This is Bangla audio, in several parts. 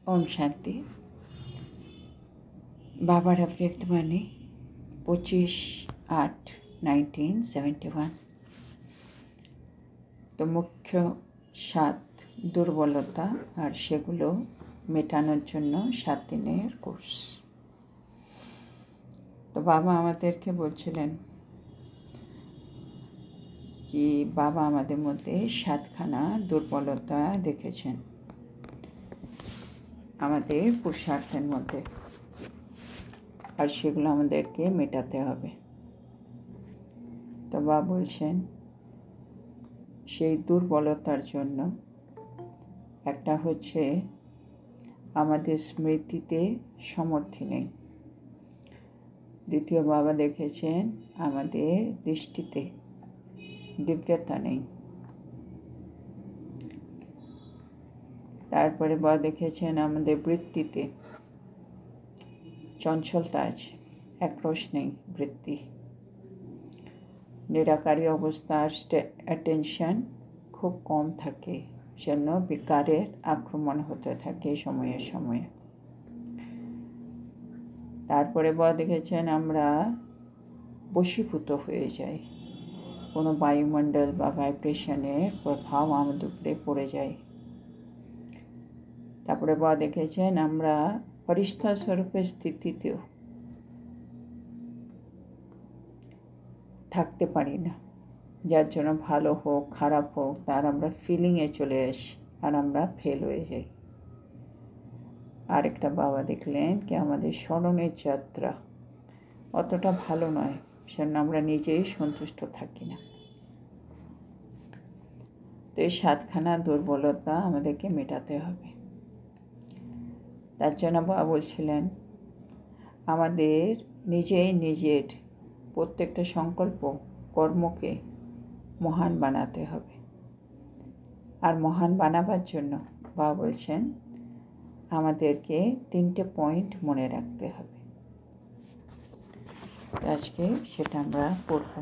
ओम शांति। बाबर अव्यक्तवाणी 25/8/1971। तो मुख्य 7 দুর্বলতা আর সেগুলো মেটানোর জন্য 7 দিনের কোর্স। তো বাবা আমাদেরকে বলছিলেন কি বাবা আমাদের মধ্যে 7খানা দুর্বলতা দেখেছেন আমাদের পুরুষার্থের মধ্যে, আর সেগুলো আমাদেরকে মেটাতে হবে। তো বাবা বলছেন সেই দুর্বলতার জন্য একটা হচ্ছে আমাদের স্মৃতিতে সমর্থি নেই। দ্বিতীয় বাবা দেখেছেন আমাদের দৃষ্টিতে দিব্যতা নেই। তারপরে বাবা দেখেছেন আমাদের বৃত্তিতে চঞ্চলতা আছে, একরস নেই বৃত্তি। নিরাকারী অবস্থার অ্যাটেনশন খুব কম থাকে, জন্য বিকারের আক্রমণ হতে থাকে সময়ে সময়ে। তারপরে বাবা দেখেছেন আমরা বশীভূত হয়ে যাই, কোনো বায়ুমণ্ডল বা ভাইব্রেশনের প্রভাব আমাদের উপরে পড়ে যায়। তারপরে বাবা দেখেছেন আমরা ফরিস্তা স্বরূপের স্থিতিতেও থাকতে পারি না, যার জন্য ভালো হোক খারাপ হোক তার আমরা ফিলিংয়ে চলে আসি আর আমরা ফেল হয়ে যাই। আরেকটা বাবা দেখলেন কি আমাদের স্মরণের যাত্রা অতটা ভালো নয়, সেজন্য আমরা নিজেই সন্তুষ্ট থাকি না। তো এই 7খানা দুর্বলতা আমাদেরকে মেটাতে হবে। তার জন্য বাবা বলছিলেন আমাদের নিজেই নিজের প্রত্যেকটা সংকল্প কর্মকে মহান বানাতে হবে। আর মহান বানাবার জন্য বাবা বলছেন আমাদেরকে 3টে পয়েন্ট মনে রাখতে হবে। আজকে সেটা আমরা পড়ব।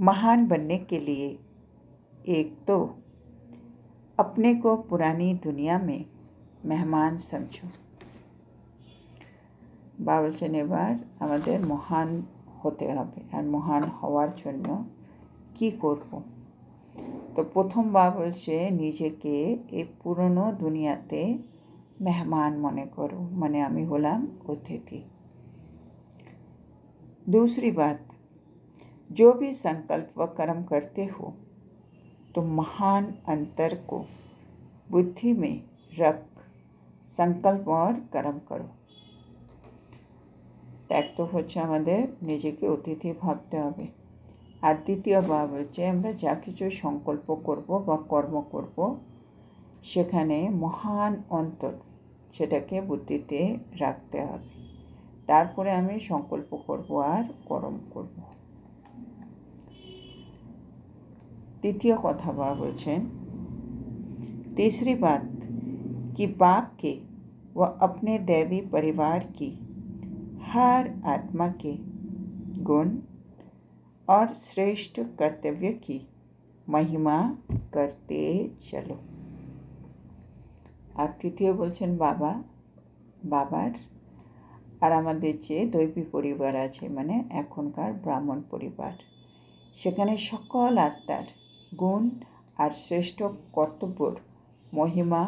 महान बनने के लिए एक तो अपने को पुरानी दुनिया में मेहमान समझो। বাবা বলছেন এবার আমাদের মহান হতে হবে, আর মহান হওয়ার জন্য কি করব। তো প্রথম বাবা বলছে নিজেকে এই পুরনো দুনিয়াতে মেহমান মনে করো, মানে আমি হলাম অতিথি। दूसरी बात, जो भी संकल्प व कर्म करते हो तो महान अंतर को बुद्धि में रख संकल्प और कर्म करो। এক তো হচ্ছে আমাদের নিজেকে অতিথি ভাবতে হবে, আর দ্বিতীয় ভাব হচ্ছে আমরা যা কিছু সংকল্প করব বা কর্ম করব সেখানে মহান অন্তর সেটাকে বুদ্ধিতে রাখতে হবে। তারপরে আমি সংকল্প করব আর কর্ম করব। तृतीय कथा बाबा बोलছেন तीसरी बात कि बाप के व अपने दैवी परिवार की हर आत्मा के गुण और श्रेष्ठ कर्तव्य की महिमा करते चलो। আর তৃতীয় বলছেন বাবার আর আমাদের যে দৈবী পরিবার আছে, মানে এখনকার ব্রাহ্মণ পরিবার, সেখানে সকল আত্মার গুণ আর শ্রেষ্ঠ কর্তব্যর মহিমা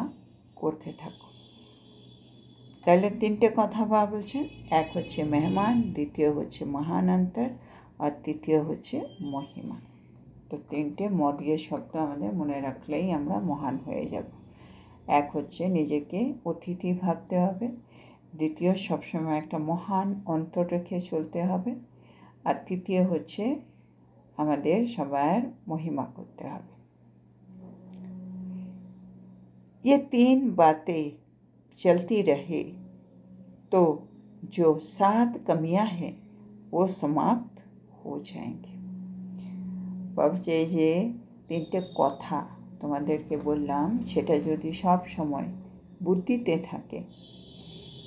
করতে থাকো। তাহলে 3টে কথা বাবা বলছেন, এক হচ্ছে মেহমান, দ্বিতীয় হচ্ছে মহান অন্তর, আর তৃতীয় হচ্ছে মহিমা। তো 3টে মদীয় শব্দ আমাদের মনে রাখলেই আমরা মহান হয়ে যাব। এক হচ্ছে নিজেকে অতিথি ভাবতে হবে, দ্বিতীয় সবসময় একটা মহান অন্তর রেখে চলতে হবে, আর তৃতীয় হচ্ছে আমাদের সবার মহিমা করতে হবে। ये 3 बातें चलती रहे तो जो 7 कमियां हैं वो समाप्त हो जाएंगी। ভাবছে যে 3টে কথা তোমাদেরকে বললাম সেটা যদি সব সময় বুদ্ধিতে থাকে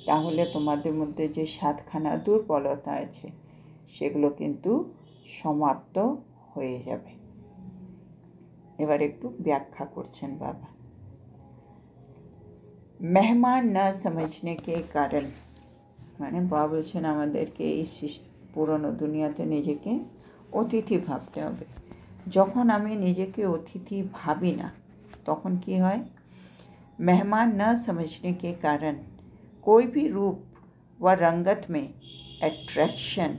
তাহলে তোমাদের মধ্যে যে 7খানা দুর্বলতা আছে সেগুলো কিন্তু সমাপ্ত হয়ে যাবে। এবার একটু ব্যাখ্যা করছেন বাবা। মেহমান না समझने के कारण মানে বাবা বলছেন আমাদেরকে এই পুরনো দুনিয়াতে নিজেকে অতিথি ভাবতে হবে। যখন আমি নিজেকে অতিথি ভাবি না তখন কি হয়, मेहमान न समझने के कारण कोई भी रूप व रंगत में अट्रैक्शन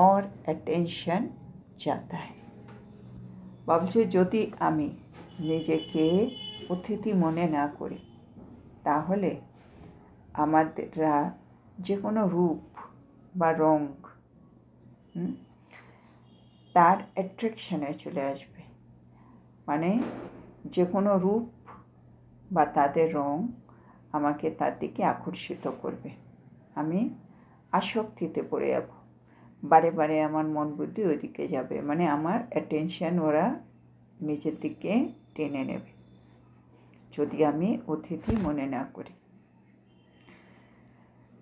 और अटेंशन जाता है। ভাবছে যদি আমি নিজেকে অতিথি মনে না করি তাহলে আমাদেররা যে কোনো রূপ বা রং তার অ্যাট্রাকশনে চলে আসবে। মানে যে কোনো রূপ বা তাদের রং আমাকে তার দিকে আকর্ষিত করবে, আমি আসক্তিতে পড়ে যাব, বারে বারে আমার মন বুদ্ধি ওইদিকে যাবে, মানে আমার অ্যাটেনশন ওরা নিজের দিকে টেনে নেবে যদি আমি অতিথি মনে না করি।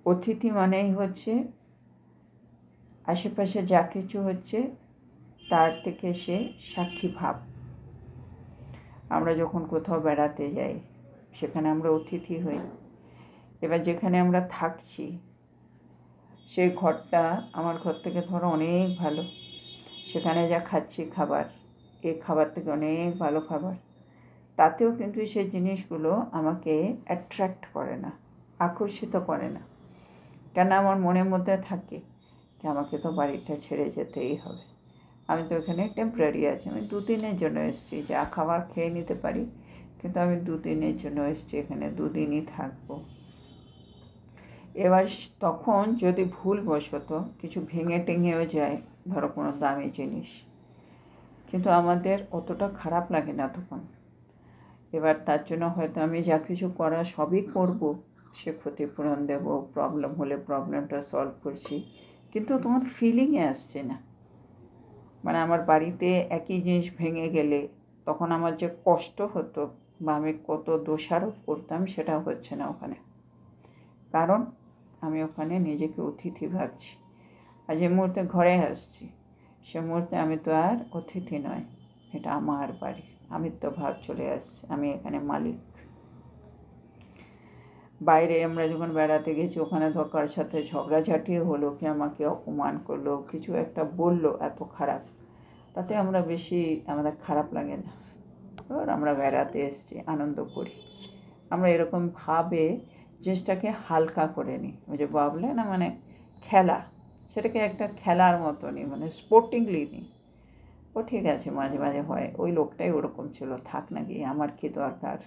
অতিথি মানেই হচ্ছে আশেপাশে যা কিছু হচ্ছে তার থেকে সে সাক্ষী ভাব। আমরা যখন কোথাও বেড়াতে যাই সেখানে আমরা অতিথি হই। এবার যেখানে আমরা থাকছি সেই ঘরটা আমার ঘর থেকে ধরো অনেক ভালো, সেখানে যা খাচ্ছি খাবার এই খাবার থেকে অনেক ভালো খাবার, তাতেও কিন্তু সেই জিনিসগুলো আমাকে অ্যাট্রাক্ট করে না, আকর্ষিত করে না। কেন আমার মনের মধ্যে থাকে যে আমাকে তো বাড়িটা ছেড়ে যেতেই হবে, আমি তো এখানে টেম্পোরারি আছি, আমি 2 দিনের জন্য এসেছি, যা খাবার খেয়ে নিতে পারি কিন্তু আমি 2 দিনের জন্য এসেছি, এখানে 2 দিনই থাকবো। এবার তখন যদি ভুলবশত কিছু ভেঙে টেঙেও যায়, ধরো কোনো দামি জিনিস, কিন্তু আমাদের অতটা খারাপ লাগে না তখন। এবার তার জন্য হয়তো আমি যা কিছু করা সবই করব, সে ক্ষতিপূরণ দেব, প্রবলেম হলে প্রবলেমটা সলভ করছি, কিন্তু তোমার ফিলিংয়ে আসছে না। মানে আমার বাড়িতে একই জিনিস ভেঙে গেলে তখন আমার যে কষ্ট হতো বা আমি কত দোষারোপ করতাম সেটা হচ্ছে না ওখানে, কারণ আমি ওখানে নিজেকে অতিথি ভাবছি। আর যে মুহূর্তে ঘরে আসছি সে মুহূর্তে আমি তো আর অতিথি নয়, এটা আমার বাড়ি, আমি তো ভাব চলে আসছে, আমি এখানে মালিক। বাইরে আমরা যখন বেড়াতে গেছি ওখানে ধর কারোর সাথে ঝগড়াঝাটিও হলো, কি আমাকে অপমান করলো, কিছু একটা বললো এত খারাপ, তাতে আমরা বেশি আমাদের খারাপ লাগে না। ধর আমরা বেড়াতে এসেছি, আনন্দ করি, আমরা এরকম ভাবে জিনিসটাকে হালকা করে নিই। ওই যে ভাবলে না মানে খেলা, সেটাকে একটা খেলার মতো নিই, মানে স্পোর্টিংলি নিই। ও ঠিক আছে, মাঝে মাঝে হয়, ওই লোকটাই ওরকম ছিল, থাক না গিয়ে, আমার কি দরকার,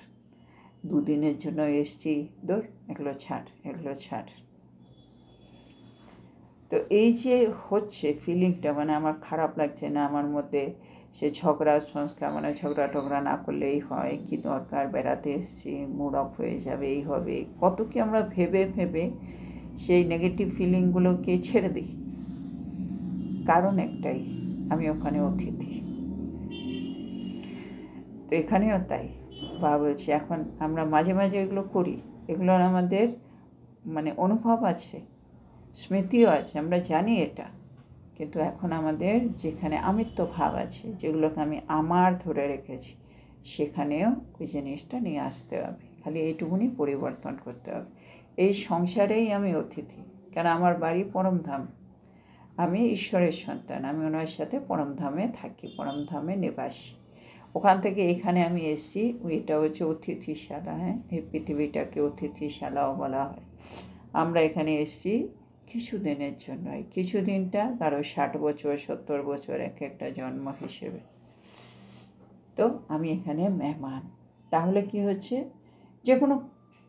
2 দিনের জন্য এসছি, ধর এগুলো ছাড়। তো এই যে হচ্ছে ফিলিংটা, মানে আমার খারাপ লাগছে না, আমার মধ্যে সে ঝগড়ার সংস্কার, মানে ঝগড়া টগড়া না করলেই হয়, কি দরকার, বেড়াতে এসেছি, মুড অফ হয়ে যাবে, এই হবে, কত কি আমরা ভেবে সেই নেগেটিভ ফিলিংগুলোকে ছেড়ে দিই। কারণ একটাই, আমি ওখানে অতিথি। তো এখানেও তাই বা বলছি, এখন আমরা মাঝে মাঝে এগুলো করি, এগুলোর আমাদের মানে অনুভব আছে, স্মৃতিও আছে, আমরা জানি এটা, কিন্তু এখন আমাদের যেখানে আমিত্ব ভাব আছে, যেগুলোকে আমি আমার ধরে রেখেছি, সেখানেও ওই জিনিসটা নিয়ে আসতে হবে। খালি এইটুকুনি পরিবর্তন করতে হবে। এই সংসারেই আমি অতিথি, কেন আমার বাড়ি পরমধাম, আমি ঈশ্বরের সন্তান, আমি ওনার সাথে পরমধামে থাকি, পরমধামে নিবাসী। ওখান থেকে এখানে আমি এসেছি, এটা হচ্ছে অতিথিশালা। হ্যাঁ, এই পৃথিবীটাকে অতিথিশালাও বলা হয়। আমরা এখানে এসেছি কিছু দিনের জন্য, কিছু দিনটা কারো 60 বছর 70 বছর, এক একটা জন্ম হিসেবে। তো আমি এখানে মেহমান, তাহলে কি হচ্ছে, যে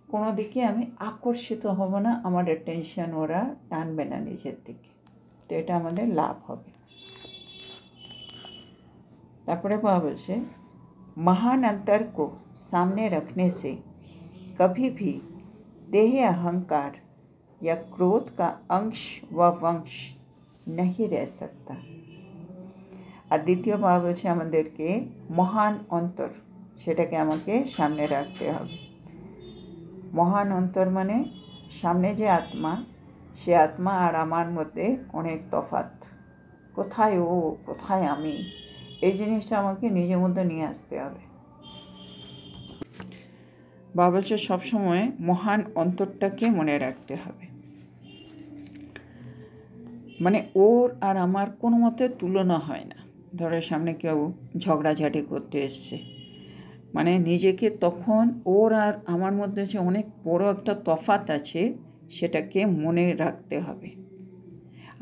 কোনো দিকে আমি আকর্ষিত হব না, আমার অ্যাটেনশন ওরা টানবে না নিজের দিকে, তো এটা আমাদের লাভ হবে। তারপরে বাবা বলছে, महान अंतर को सामने रखने से कभी भी देह अहंकार या क्रोध का अंश व वंश नहीं रह सकता। আর দ্বিতীয় বাবা বলছে আমাদেরকে মহান অন্তর, সেটাকে আমাকে সামনে রাখতে হবে। মহান অন্তর মানে সামনে যে আত্মা, সে আত্মা আর আমার মধ্যে অনেক তফাৎ। কোথায় ও, কোথায় আমি, এই জিনিসটা আমাকে নিজের মধ্যে নিয়ে আসতে হবে। বাবা বলছে সবসময় মহান অন্তরটাকে মনে রাখতে হবে। মানে ওর আর আমার কোনো মতে তুলনা হয় না। ধরো সামনে কেউ ঝগড়াঝাটি করতে এসছে, মানে নিজেকে তখন ওর আর আমার মধ্যে যে অনেক বড় একটা তফাৎ আছে সেটাকে মনে রাখতে হবে।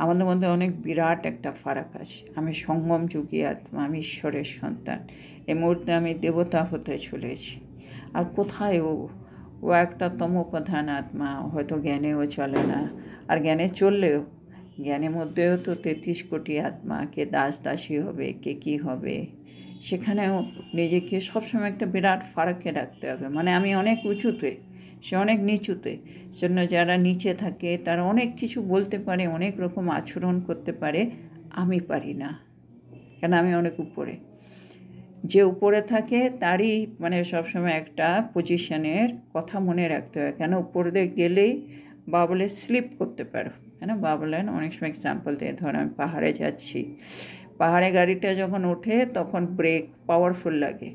আমাদের মধ্যে অনেক বিরাট একটা ফারাক আছে। আমি সঙ্গম যুগী আত্মা, আমি ঈশ্বরের সন্তান, এই মুহূর্তে আমি দেবতা হতে চলেছি। আর কোথায় ও একটা তমোপ্রধান আত্মা, হয়তো জ্ঞানেও চলে না। আর জ্ঞানে চললেও জ্ঞানের মধ্যেও তো 33 কোটি আত্মা, কে দাস দাসী হবে, কে কী হবে, সেখানেও নিজেকে সবসময় একটা বিরাট ফারাকে রাখতে হবে। মানে আমি অনেক উঁচুতে, সে অনেক নিচুতে। জন্য যারা নিচে থাকে তারা অনেক কিছু বলতে পারে, অনেক রকম আচরণ করতে পারে, আমি পারি না, কেন আমি অনেক উপরে। যে উপরে থাকে তারই মানে সবসময় একটা পজিশনের কথা মনে রাখতে হয়, কেন উপরে গেলেই বা বলে স্লিপ করতে পারো। হ্যাঁ, বা বলেন অনেক সময় এক্সাম্পল দিয়ে, ধর আমি পাহাড়ে যাচ্ছি, পাহাড়ে গাড়িটা যখন ওঠে তখন ব্রেক পাওয়ারফুল লাগে,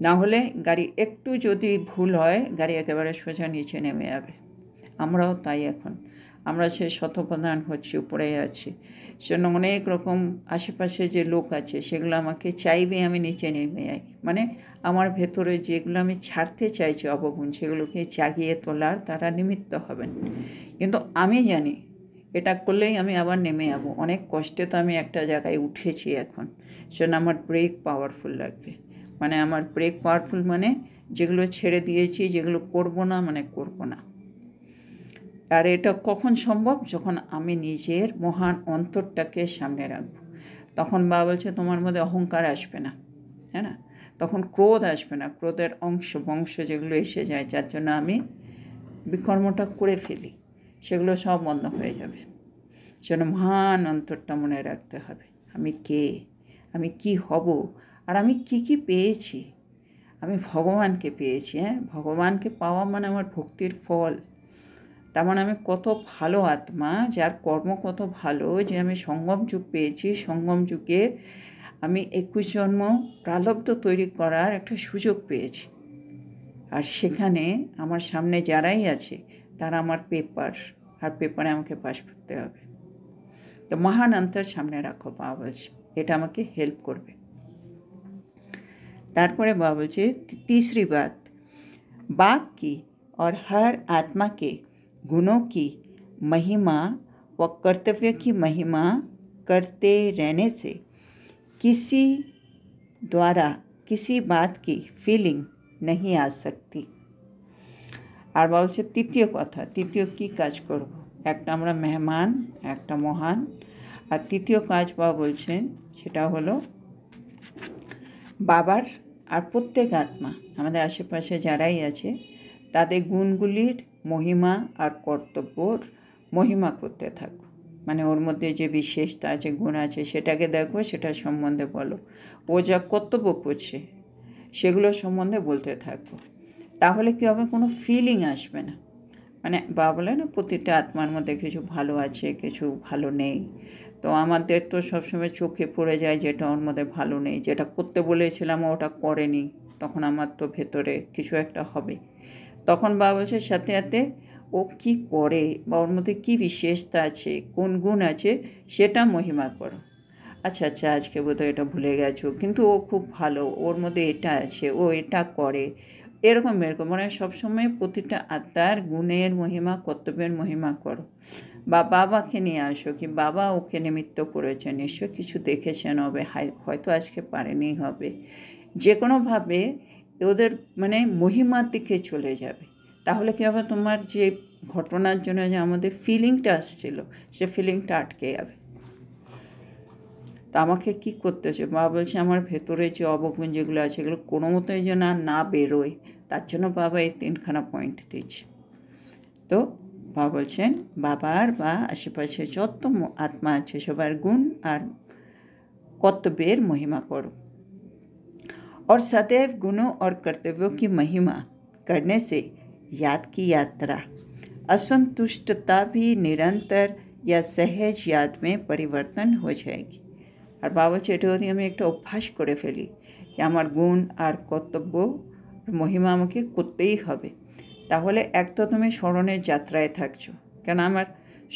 না হলে গাড়ি একটু যদি ভুল হয় গাড়ি একেবারে সোজা নিচে নেমে যাবে। আমরাও তাই, এখন আমরা সে শতপ্রধান হচ্ছি, উপরে আছি, সেজন্য অনেক রকম আশেপাশে যে লোক আছে সেগুলো আমাকে চাইবে আমি নিচে নেমে যাই। মানে আমার ভেতরে যেগুলো আমি ছাড়তে চাইছি অবগুণ, সেগুলোকে জাগিয়ে তোলার তারা নিমিত্ত হবেন। কিন্তু আমি জানি এটা করলেই আমি আবার নেমে যাবো। অনেক কষ্টে তো আমি একটা জায়গায় উঠেছি এখন, সেজন্য আমার ব্রেক পাওয়ারফুল লাগবে। মানে আমার ব্রেক পাওয়ারফুল মানে যেগুলো ছেড়ে দিয়েছি, যেগুলো করবো না মানে করবো না। আর এটা কখন সম্ভব? যখন আমি নিজের মহান অন্তরটাকে সামনে রাখবো। তখন বাবা বলছে তোমার মধ্যে অহংকার আসবে না, হ্যাঁ না, তখন ক্রোধ আসবে না। ক্রোধের বংশ যেগুলো এসে যায়, যার জন্য আমি বিকর্মটা করে ফেলি, সেগুলো সব বন্ধ হয়ে যাবে। সেজন্য মহান অন্তরটা মনে রাখতে হবে। আমি কে, আমি কি হব, আর আমি কি কি পেয়েছি। আমি ভগবানকে পেয়েছি। হ্যাঁ, ভগবানকে পাওয়া মানে আমার ভক্তির ফল। তার মানে আমি কত ভালো আত্মা, যার কর্ম কত ভালো, যে আমি সঙ্গম যুগ পেয়েছি। সঙ্গম যুগে আমি 21 জন্ম প্রারব্ধ তৈরি করার একটা সুযোগ পেয়েছি। আর সেখানে আমার সামনে যারাই আছে তারা আমার পেপার, আর পেপারে আমাকে পাস করতে হবে। তো মহান অন্তর সামনে রাখো, বাবা বলছে, এটা আমাকে হেল্প করবে। তারপরে बाबा বলছে तीसरी बात, बाप की और हर आत्मा के गुणों की महिमा व कर्तव्य की महिमा करते रहने से किसी द्वारा किसी बात की फीलिंग नहीं आ सकती। আর বলছে তৃতীয় কথা, তৃতীয় কি কাজ করব? একটা আমরা মেহমান, একটা মহান। আর তৃতীয় কাজ বাবা বলছেন সেটা হলো বাবার আর প্রত্যেক আত্মা, আমাদের আশেপাশে যারাই আছে, তাদের গুণগুলির মহিমা আর কর্তব্যর মহিমা করতে থাকো। মানে ওর মধ্যে যে বিশেষতা আছে, গুণ আছে, সেটাকে দেখো, সেটার সম্বন্ধে বলো। ও যা কর্তব্য করছে সেগুলো সম্বন্ধে বলতে থাকো। তাহলে কী হবে? কোনো ফিলিং আসবে না। মানে বাবা বলে না, প্রতিটা আত্মার মধ্যে কিছু ভালো আছে, কিছু ভালো নেই। তো আমাদের তো সবসময় চোখে পড়ে যায় যেটা ওর মধ্যে ভালো নেই, যেটা করতে বলেছিলাম ওটা করেনি, তখন আমার তো ভেতরে কিছু একটা হবে। তখন বাবা বলছে সাথে সাথে ও কি করে বা ওর মধ্যে কী বিশেষতা আছে, কোন গুণ আছে, সেটা মহিমা করো। আচ্ছা আচ্ছা, আজকে বোধহয় এটা ভুলে গেছো, কিন্তু ও খুব ভালো, ওর মধ্যে এটা আছে, ও এটা করে, এরকম মানে সবসময় প্রতিটা আত্মার গুণের মহিমা, কর্তব্যের মহিমা করো। বা বাবাকে নিয়ে আসো, কি বাবা ওকে নিমিত্ত করেছেন, নিশ্চয় কিছু দেখেছেন হবে, হয়তো আজকে পারেনি হবে, যে কোনোভাবে ওদের মানে মহিমার দিকে চলে যাবে। তাহলে কী হবে? তোমার যে ঘটনার জন্য যে আমাদের ফিলিংটা আসছিল, সে ফিলিংটা আটকে যাবে। তা আমাকে কী করতে হচ্ছে? বাবা বলছে আমার ভেতরে যে অবগুণ যেগুলো আছে এগুলো কোনো মতোই যেন না বেরোয়, তার জন্য বাবা এই 3খানা পয়েন্ট দিচ্ছে। তো বাবা বলছেন বাবার বা আশেপাশে যত আত্মা আছে সবার গুণ আর কর্তব্যের মহিমা করো। और सदैव गुणों और कर्तव्यों की महिमा करने से याद की यात्रा असंतुष्टता भी निरंतर या सहज याद में परिवर्तन हो जाएगी। আর বাবা বলছে এটা যদি আমি একটা অভ্যাস করে ফেলি, যে আমার গুণ আর কর্তব্য মহিমা আমাকে করতেই হবে। তাহলে এক তো তুমি স্মরণের যাত্রায় থাকছো, কেন আমার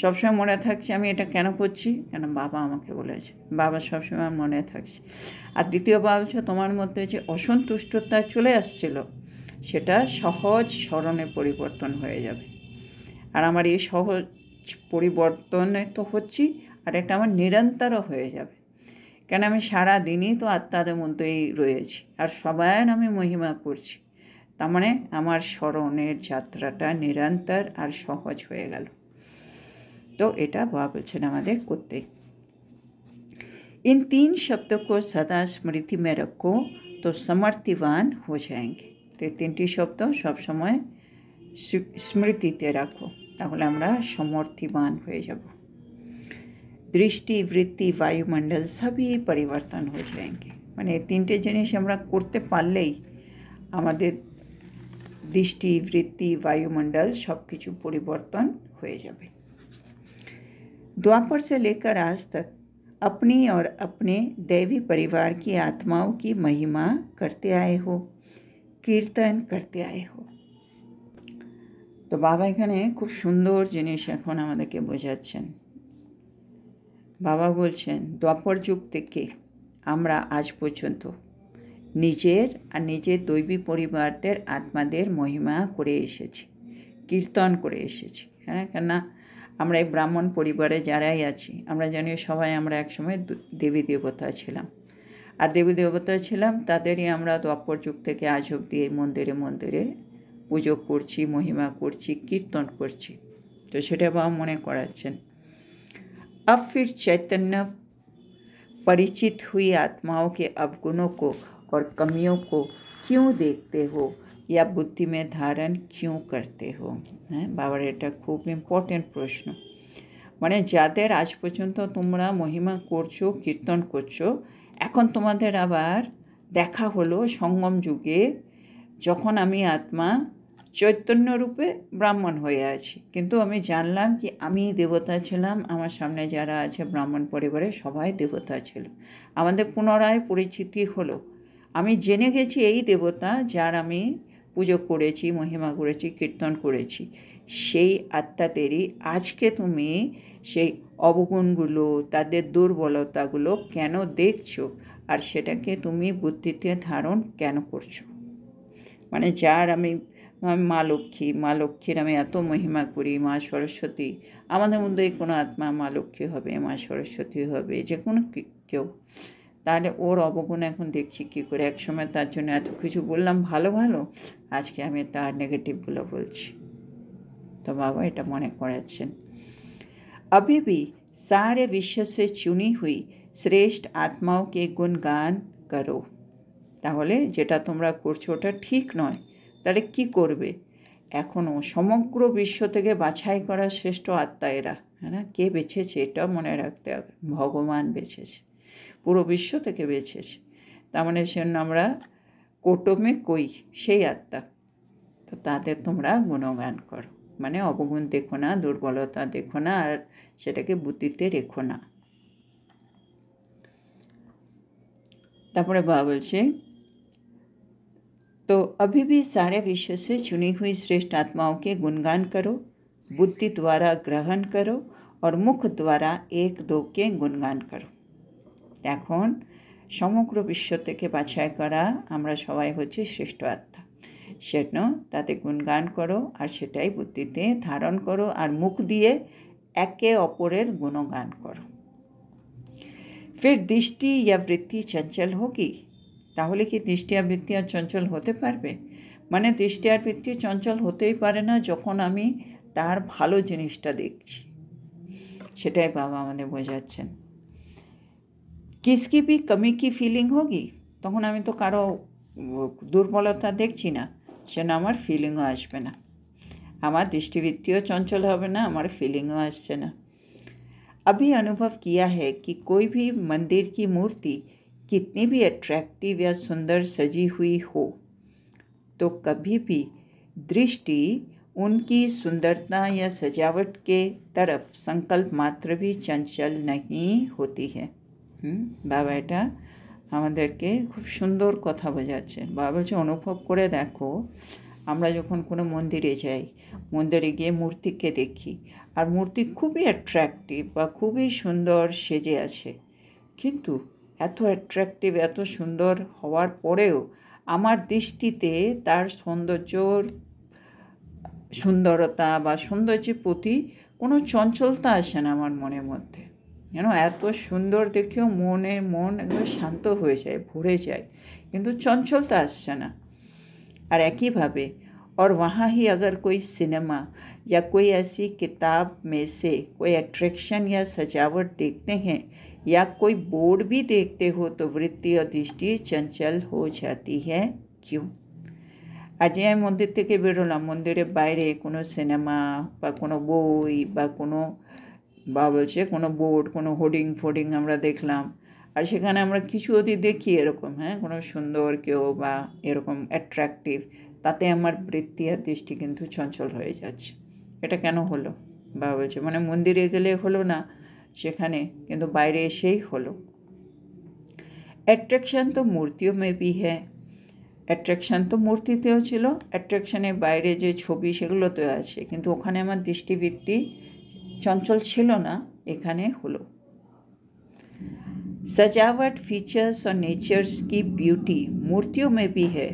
সবসময় মনে থাকছে আমি এটা কেন করছি, কেন বাবা আমাকে বলেছে, বাবা সবসময় আমার মনে থাকছে। আর দ্বিতীয় হচ্ছে তোমার মধ্যে যে অসন্তুষ্টতা চলে আসছিল সেটা সহজ স্মরণে পরিবর্তন হয়ে যাবে। আর আমার এই সহজ পরিবর্তনে তো হচ্ছি, আর এটা আমার নিরন্তরও হয়ে যাবে, কেন আমি সারা দিনই তো আত্মাদের মধ্যেই রয়েছি আর সবাই আমি মহিমা করছি। তার মানে আমার স্মরণের যাত্রাটা নিরন্তর আর সহজ হয়ে গেল। তো এটা বাবা বলছেন আমাদের করতে। इन 3 शब्दों को सदा स्मृति में रखो तो समर्थिवान हो जाएंगे। तो 3টি শব্দ সবসময় স্মৃতিতে রাখো, তাহলে আমরা সমর্থিবান হয়ে যাব। দৃষ্টি, বৃত্তি, বায়ুমণ্ডল সবই পরিবর্তন হয়ে যাएंगे। মানে 3টে জিনিস আমরা করতে পারলেই আমাদের दृष्टि, वृत्ति, वायुमंडल सब किछु परिवर्तन हो जाए। द्वापर से लेकर आज तक अपनी और अपने दैवी परिवार की आत्माओं की महिमा करते आए हो, कीर्तन करते आए हो। तो बाबा एखाने खूब सुंदर जिनिस एखन आमादेरके बोझाচ্ছেন। बाबा बोलছেন द्वापर जुग থেকে আমরা আজ পর্যন্ত নিজের আর নিজের দৈবী পরিবারদের আত্মাদের মহিমা করে এসেছি, কীর্তন করে এসেছি। হ্যাঁ, কেননা আমরা এই ব্রাহ্মণ পরিবারে যারাই আছি আমরা জানি সবাই আমরা একসময় দেবী দেবতা ছিলাম, আর দেবী দেবতা ছিলাম তাদেরই আমরা দ্বাপর যুগ থেকে আজ অবধি এই মন্দিরে মন্দিরে পুজো করছি, মহিমা করছি, কীর্তন করছি। তো সেটা বাবা মনে করাচ্ছেন। अब फिर चैतन्य परिचित हुई आत्माओं के अवगुणों को और कमियों को क्यों देखते हो या बुद्धि में धारण क्यों करते हो। হ্যাঁ, বাবার এটা খুব ইম্পর্টেন্ট প্রশ্ন। মানে যাদের আজ পর্যন্ত তোমরা মহিমা করছো, কীর্তন করছো, এখন তোমাদের আবার দেখা হলো সঙ্গম যুগে, যখন আমি আত্মা চৈতন্য রূপে ব্রাহ্মণ হয়ে আছি, কিন্তু আমি জানলাম কি আমি দেবতা ছিলাম, আমার সামনে যারা আছে ব্রাহ্মণ পরিবারে সবাই দেবতা ছিল। আমাদের পুনরায় পরিচিতি হলো, আমি জেনে গেছি এই দেবতা যার আমি পুজো করেছি, মহিমা করেছি, কীর্তন করেছি, সেই আত্মাদেরই আজকে তুমি সেই অবগুণগুলো, তাদের দুর্বলতাগুলো কেন দেখছো, আর সেটাকে তুমি বুদ্ধিতে ধারণ কেন করছো। মানে যার আমি মা লক্ষ্মী, মা লক্ষ্মীর আমি এত মহিমা করি, মা সরস্বতী, আমাদের মধ্যে কোনো আত্মা মা লক্ষ্মী হবে, মা সরস্বতী হবে, যে কোনো কেউ, তাহলে ওর অবগুণ এখন দেখছি কী করে। একসময় তার জন্য এত কিছু বললাম ভালো ভালো, আজকে আমি তার নেগেটিভগুলো বলছি। তো বাবা এটা মনে করাচ্ছেন। अभी भी सारे विश्व से चुनी हुई श्रेष्ठ आत्माओं के गुणगान करो। তাহলে যেটা তোমরা করছো ওটা ঠিক নয়, তাহলে কি করবে? এখনও সমগ্র বিশ্ব থেকে বাছাই করা শ্রেষ্ঠ আত্মা এরা, হ্যাঁ না? কে বেছেছে এটাও মনে রাখতে হবে, ভগবান বেছেছে, পুরো বিশ্ব থেকে বেছেছে। তার মানে সেজন্য আমরা কোটমে কই সেই আত্মা, তো তাদের তোমরা গুণগান করো। মানে অবগুণ দেখো না, দুর্বলতা দেখো না, আর সেটাকে বুদ্ধিতে রেখো না। তারপরে বাবা বলছে, तो अभी भी सारे विश्व से चुनी हुई श्रेष्ठ आत्माओं के गुणगान करो, बुद्धि द्वारा ग्रहण करो और मुख द्वारा एक दो के गुणगान करो। এখন সমগ্র বিশ্ব থেকে বাছাই করা আমরা সবাই হচ্ছে শ্রেষ্ঠ আত্মা, সেটা তাতে গুণগান করো আর সেটাই বুদ্ধিতে ধারণ করো আর মুখ দিয়ে একে অপরের গুণগান করো। फिर दृष्टि या वृत्ति चंचल होगी। তাহলে কি দৃষ্টি আর বৃত্তি আর চঞ্চল হতে পারবে? মানে দৃষ্টি আর বৃত্তি চঞ্চল হতেই পারে না যখন আমি তার ভালো জিনিসটা দেখছি, সেটাই বাবা আমাদের বোঝাচ্ছেন। किसकी भी कमी की फीलिंग होगी, তখন আমি তো কারো দুর্বলতা দেখছি না, সে না আমার ফিলিংও আসবে না, আমার দৃষ্টিবৃত্তিও চঞ্চল হবে না, আমার ফিলিংও আসছে না। अभी अनुभव किया है कि कोई भी मंदिर की मूर्ति कितनी भी अट्रैक्टिव या सुंदर सजी हुई हो, तो कभी भी दृष्टि उनकी सुंदरता या सजावट के तरफ संकल्प मात्र भी चंचल नहीं होती है। बाबा এটা আমাদেরকে খুব সুন্দর কথা বোঝাচ্ছেন। বাবা বলছে অনুভব করে দেখো, আমরা যখন কোনো মন্দিরে যাই, মন্দিরে গিয়ে মূর্তিকে দেখি, আর মূর্তি খুবই অ্যাট্রাকটিভ বা খুবই সুন্দর সেজে আছে, কিন্তু এত অ্যাট্রাকটিভ, এত সুন্দর হওয়ার পরেও আমার দৃষ্টিতে তার সুন্দরতা বা সৌন্দর্যের প্রতি কোনো চঞ্চলতা আসে না আমার মনের মধ্যে। এত সুন্দর দেখেও মন একদম শান্ত হয়ে যায়, ভরে যায়, কিন্তু চঞ্চলতা আসছে না। और एक ही भावे और वहाँ ही अगर कोई सिनेमा या कोई ऐसी किताब में से कोई अट्रैक्शन या सजावट देखते हैं या कोई बोर्ड भी देखते हो तो वृत्ति और दृष्टि चंचल हो जाती है, क्यों? आज আমি মন্দির থেকে বেরোলাম, মন্দিরের বাইরে কোনো সিনেমা বা কোনো বই বা কোনো বলছে কোনো বোর্ড, কোনো হোর্ডিং আমরা দেখলাম, আর সেখানে আমরা কিছু যদি দেখি এরকম, কোনো সুন্দর কেউ বা এরকম অ্যাট্রাকটিভ, তাতে আমার বৃত্তি আর দৃষ্টি কিন্তু চঞ্চল হয়ে যাচ্ছে। এটা কেন হলো? বাবা বলছে মানে মন্দিরে গেলে হলো না সেখানে, কিন্তু বাইরে এসেই হলো। অ্যাট্রাকশন তো মূর্তিও মেবি হ্যাঁ, অ্যাট্রাকশান তো মূর্তিতেও ছিল, অ্যাট্রাকশানের বাইরে যে ছবি সেগুলোতেও আছে, কিন্তু ওখানে আমার দৃষ্টিবৃত্তি চঞ্চল ছিল না, এখানে হলো। सजावट फीचर्स और नेचर्स की ब्यूटी मूर्तियों में भी है,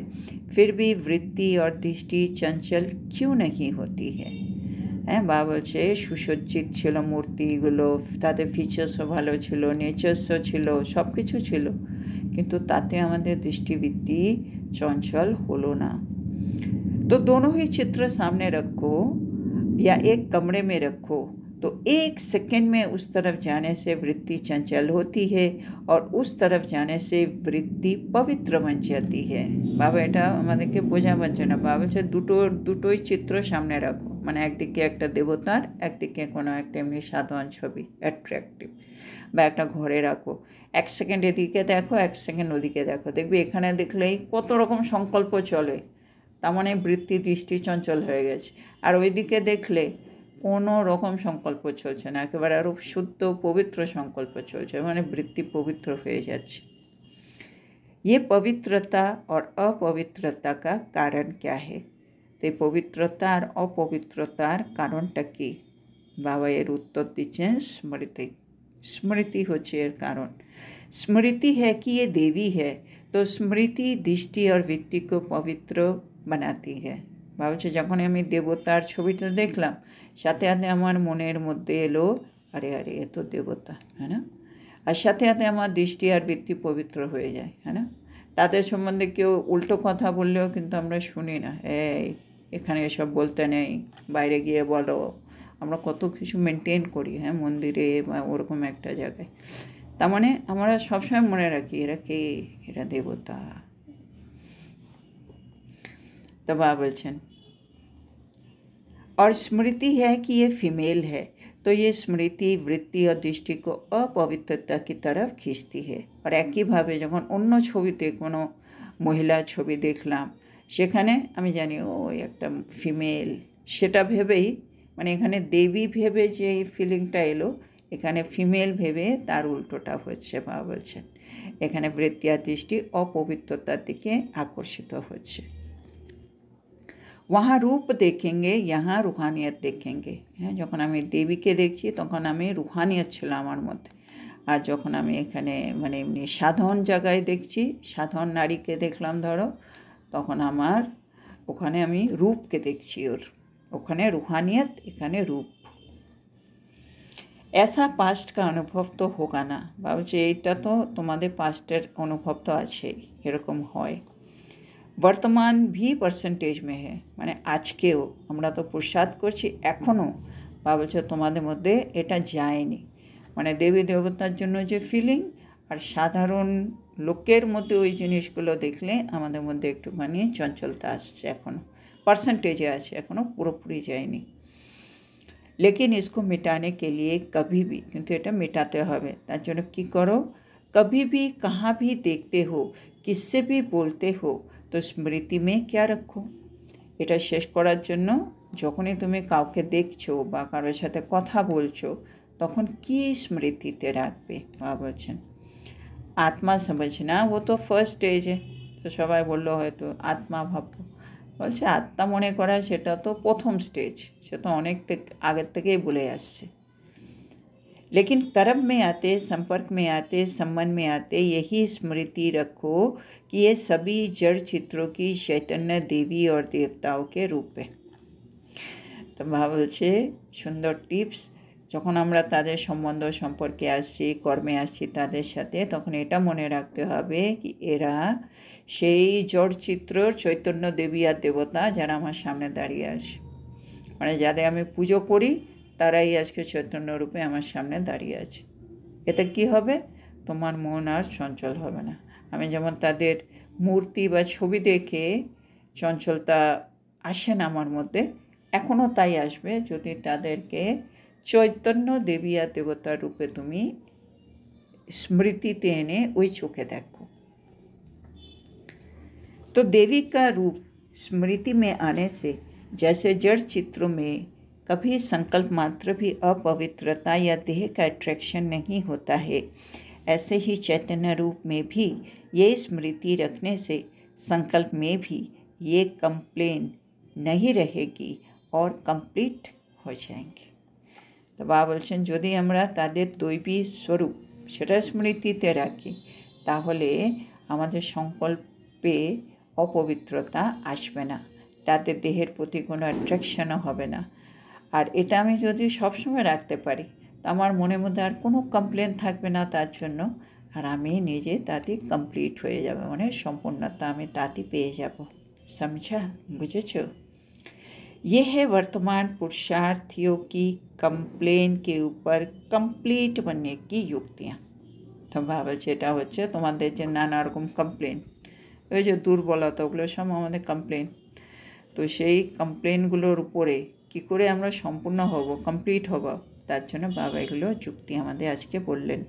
फिर भी वृत्ति और दृष्टि चंचल क्यों नहीं होती है? বাবা বলছে সুসজ্জিত ছিল মূর্তিগুলো, তাদের ফিচার্সও ভালো ছিল, নেচার্সও ছিল, সব কিছু ছিল, কিন্তু তাতে আমাদের দৃষ্টিবৃত্তি चंचल होलो ना। तो दोनों ही चित्र सामने रखो या एक कमरे में रखो तो एक सेकंड में उस तरफ जाने से वृत्ति चंचल होती है और उस तरफ जाने से वृत्ति पवित्र बन जाती है। बाबा এটা আমাদেরকে বোঝাবার জন্য বাবা বলছে দুটোই চিত্র সামনে রাখো, মানে একদিকে একটা দেবতার, একদিকে কোনো একটা এমনি সাধারণ ছবি অ্যাট্রাকটিভ, বা একটা ঘরে রাখো, এক সেকেন্ড এদিকে দেখো, এক সেকেন্ড ওদিকে দেখো, দেখবি এখানে দেখলেই কত রকম সংকল্প চলে, তার মানে বৃত্তি দৃষ্টি চঞ্চল হয়ে গেছে, আর ওইদিকে দেখলে কোনো রকম সংকল্প চলছে না, একেবারে আরও শুদ্ধ পবিত্র সংকল্প চলছে, মানে বৃত্তি পবিত্র হয়ে যাচ্ছে। ये पवित्रता और अपवित्रता का कारण क्या है? तो এই পবিত্রতা আর অপবিত্রতার কারণটা কি? বাবা এর উত্তর দিচ্ছেন স্মৃতি। स्मृति হচ্ছে এর কারণ। स्मृति है कि ये देवी है, तो स्मृति दृष्टि और वृत्ति को पवित्र बनाती है। বাবা বলছে যখন আমি দেবতার ছবিটা দেখলাম, সাথে সাথে আমার মনের মধ্যে এলো আরে এ তো দেবতা, হ্যাঁ না, আর সাথে সাথে আমার দৃষ্টি আর বৃত্তি পবিত্র হয়ে যায়, হ্যাঁ না। তাদের সম্বন্ধে কেউ উল্টো কথা বললেও কিন্তু আমরা শুনি না, এখানে এসব বলতে নেই, বাইরে গিয়ে বলো, আমরা কত কিছু মেনটেন করি, মন্দিরে বা ওরকম একটা জায়গায়, তার মানে আমরা সবসময় মনে রাখি এরা কে, এরা দেবতা। तो बाबा बोलছেন और स्मृति है कि ये फीमेल है, तो ये स्मृति वृत्ति और दृष्टि को अपवित्रता की तरफ खींचती है। और एक ही भावे যখন অন্য ছবিতে কোনো মহিলার ছবি দেখলাম, সেখানে আমি জানি ও একটা ফিমেল, সেটা ভেবেই, মানে এখানে দেবী ভেবে যে এই ফিলিংটা এলো, এখানে ফিমেল ভেবে তার উল্টোটা হচ্ছে। বাবা বলছেন এখানে বৃত্তি আর দৃষ্টি অপবিত্রতার দিকে আকর্ষিত হচ্ছে। वहाँ रूप देखेंगे, यहाँ रूहानियत देखेंगे। যখন আমি দেবীকে দেখছি তখন আমি রুহানিয়ত ছিল আমার মধ্যে, আর যখন আমি এখানে মানে এমনি সাধারণ জায়গায় দেখছি, সাধারণ নারীকে দেখলাম ধরো, তখন আমার ওখানে আমি রূপকে দেখছি, ওখানে রুহানিয়ত, এখানে রূপ। ऐसा पास्ट का अनुभव तो होगा ना। ভাবছি এইটা তো তোমাদের পাস্টের অনুভব তো আছেই, এরকম হয়। বর্তমান ভি পার্সেন্টেজ মে হে, মানে আজকেও আমরা তো পুরুষার্থ করছি, এখনও ভাবছে তোমাদের মধ্যে এটা যায়নি, মানে দেবী দেবতার জন্য যে ফিলিং আর সাধারণ লোকের মধ্যে ওই জিনিসগুলো দেখলে আমাদের মধ্যে একটুখানি চঞ্চলতা আসছে, এখনও পার্সেন্টেজে আছে, এখনও পুরোপুরি যায়নি। लेकिन इसको मिटाने के लिए कभी भी, কিন্তু এটা মেটাতে হবে, তার জন্য কী করো, कभी भी कहाँ भी देखते हो, किससे भी बोलते हो, তো স্মৃতি মে ক্যা রাখো, এটা শেষ করার জন্য যখনই তুমি কাউকে দেখছো বা কারোর সাথে কথা বলছো, তখন কি স্মৃতিতে রাখবে। বাবা বলছেন आत्मा समझना वो तो ফার্স্ট স্টেজ তো সবাই বললো হয়তো আত্মা ভাববো বলছে আত্মা মনে করা সেটা তো প্রথম স্টেজ সে তো অনেক আগের থেকেই বলে আসছে लेकिन कर्म में आते संपर्क में आते संबंध में आते यही स्मृति रखो कि ये सभी जड़ चित्रों की चैतन्य देवी और देवताओं के रूप है তো মা বলছে সুন্দর টিপস যখন আমরা তাদের সম্বন্ধ সম্পর্কে আসছি কর্মে আসছি তাদের সাথে তখন এটা মনে রাখতে হবে কি এরা সেই জড় চিত্রর চৈতন্য দেবী আর দেবতা যারা আমার সামনে দাঁড়িয়ে আছে মানে যাদের আমি পুজো করি তারাই আজকে চৈতন্য রূপে আমার সামনে দাঁড়িয়ে আছে এতে কি হবে তোমার মন আর চঞ্চল হবে না আমি যেমন তাদের মূর্তি বা ছবি দেখে চঞ্চলতা আসে না আমার মধ্যে এখনও তাই আসবে যদি তাদেরকে চৈতন্য দেবী আর দেবতার রূপে তুমি স্মৃতিতে এনে ওই চোখে দেখো तो देवी का रूप स्मृति में आने से जैसे जड़ चित्रों में कभी संकल्प मात्र भी अपवित्रता या देह का अट्रैक्शन नहीं होता है ऐसे ही चैतन्य रूप में भी ये स्मृति रखने से संकल्प में भी ये कंप्लेन नहीं रहेगी और कंप्लीट हो जाएंगे तो बाबा বলছেন যদি আমরা তাদের দৈবী স্বরূপ সেটা স্মৃতিতে রাখি তাহলে আমাদের সংকল্পে অপবিত্রতা আসবে না তাদের দেহের প্রতি কোনো অ্যাট্রাকশনও হবে না আর এটা আমি যদি সবসময় রাখতে পারি তো আমার মনের মধ্যে আর কোনো কমপ্লেন থাকবে না তার জন্য আর আমি নিজে তাতে কমপ্লিট হয়ে যাবে মানে সম্পূর্ণতা আমি তাতে পেয়ে যাব समझा বুঝেছ ये है वर्तमान पुरुषार्थियों की कंप्लेन के ऊपर कंप्लीट बनने की युक्तियाँ तो बाबा যেটা হচ্ছে তোমাদের যে নানা রকম কমপ্লেন ওই যে দুর্বলতা ওগুলো সব আমাদের কমপ্লেন তো সেই কমপ্লেনগুলোর উপরে কী করে আমরা সম্পূর্ণ হব কমপ্লিট হব তার জন্য বাবা এগুলো যুক্তি আমাদের আজকে বললেন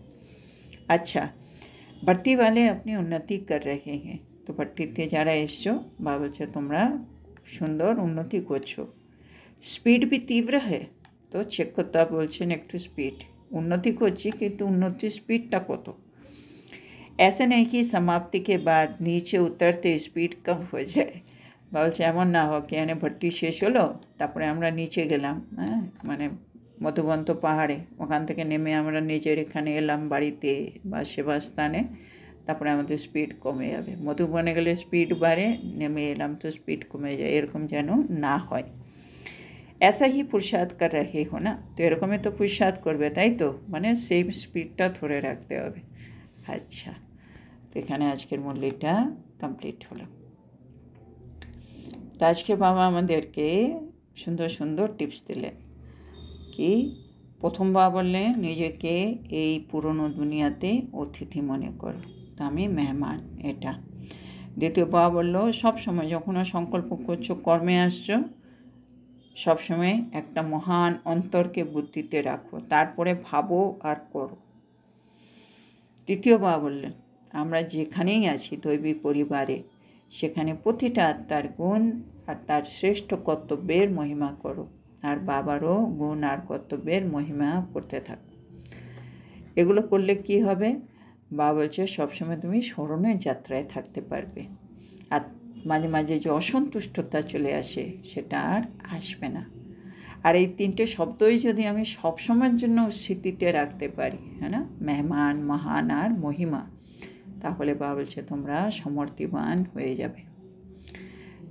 আচ্ছা भट्टी वाले अपनी उन्नति कर रहे हैं तो भट्टीতে যারা এসছো বাবা বলছে তোমরা সুন্দর উন্নতি করছো স্পিড भी तीव्र है তো চেক করতে হবে বলছেন একটু স্পিড উন্নতি করছি কিন্তু উন্নতির স্পিডটা কত ऐसे नहीं कि समाप्ति के बाद नीचे उतरते स्पीड कम हो जाए বলছে এমন না হোক এখানে ভর্তি শেষ হলো তারপরে আমরা নিচে গেলাম হ্যাঁ মানে মধুবন্ত পাহাড়ে ওখান থেকে নেমে আমরা নিজের এখানে এলাম বাড়িতে বা সেবাস্থানে তারপরে আমাদের স্পিড কমে যাবে মধুবনে গেলে স্পিড বাড়ে নেমে এলাম তো স্পিড কমে যায় এরকম যেন না হয় ऐसा ही पुरुषार्थ कर रहे हो ना তো এরকমই তো পুরুষার্থ করবে তাই তো মানে সেম স্পিডটা ধরে রাখতে হবে আচ্ছা তো এখানে আজকের মূল্যটা কমপ্লিট হলো তো আজকে বাবা আমাদেরকে সুন্দর সুন্দর টিপস দিলেন কি প্রথমবার বললেন নিজেকে এই পুরনো দুনিয়াতে অতিথি মনে করো তো আমি মেহমান এটা দ্বিতীয়বার বললো সবসময় যখন সংকল্প করছো কর্মে আসছো সবসময় একটা মহান অন্তরকে বুদ্ধিতে রাখো তারপরে ভাবো আর করো তৃতীয়বার বললেন আমরা যেখানেই আছি দৈবী পরিবারে সেখানে প্রতিটা আত্মার গুণ আর তার শ্রেষ্ঠ কর্তব্যের মহিমা করো আর বাবারও গুণ আর কর্তব্যের মহিমা করতে থাকো এগুলো করলে কি হবে বাবা বলছে সবসময় তুমি স্মরণের যাত্রায় থাকতে পারবে আর মাঝে মাঝে যে অসন্তুষ্টতা চলে আসে সেটা আর আসবে না আর এই তিনটে শব্দই যদি আমি সবসময়ের জন্য স্মৃতিতে রাখতে পারি হ্যাঁ না মেহমান মহান আর মহিমা তাহলে বাবা বলছে তোমরা সমর্থিবান হয়ে যাবে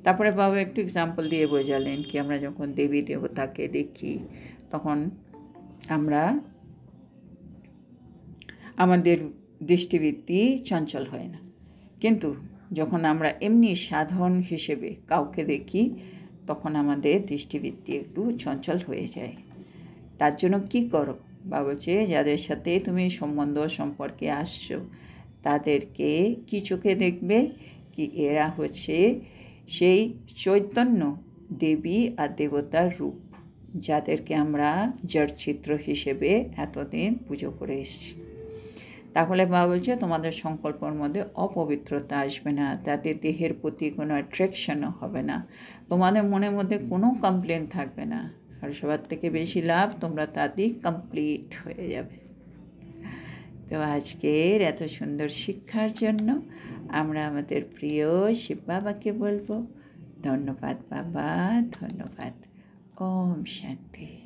তারপরে বাবা একটু এক্সাম্পল দিয়ে বোঝালেন কি আমরা যখন দেবী দেবতাকে দেখি তখন আমরা আমাদের দৃষ্টিবৃত্তি চঞ্চল হয় না কিন্তু যখন আমরা এমনি সাধারণ হিসেবে কাউকে দেখি তখন আমাদের দৃষ্টিবৃত্তি একটু চঞ্চল হয়ে যায় তার জন্য কি করো বাবা বলছে যাদের সাথে তুমি সম্বন্ধ সম্পর্কে আসছো তাদেরকে কি চোখে দেখবে কি এরা হচ্ছে সেই চৈতন্য দেবী আর দেবতার রূপ যাদেরকে আমরা জড়চিত্র হিসেবে এতদিন পুজো করে এসেছি তাহলে বাবা বলছে তোমাদের সংকল্পের মধ্যে অপবিত্রতা আসবে না তাতে দেহের প্রতি কোনো অ্যাট্রাকশনও হবে না তোমাদের মনের মধ্যে কোনো কমপ্লেন থাকবে না আর সবার থেকে বেশি লাভ তোমরা তাতেই কমপ্লিট হয়ে যাবে তো আজকের এত সুন্দর শিক্ষার জন্য আমরা আমাদের প্রিয় শিব বাবাকে বলবো ধন্যবাদ বাবা, ধন্যবাদ। ওম শান্তি।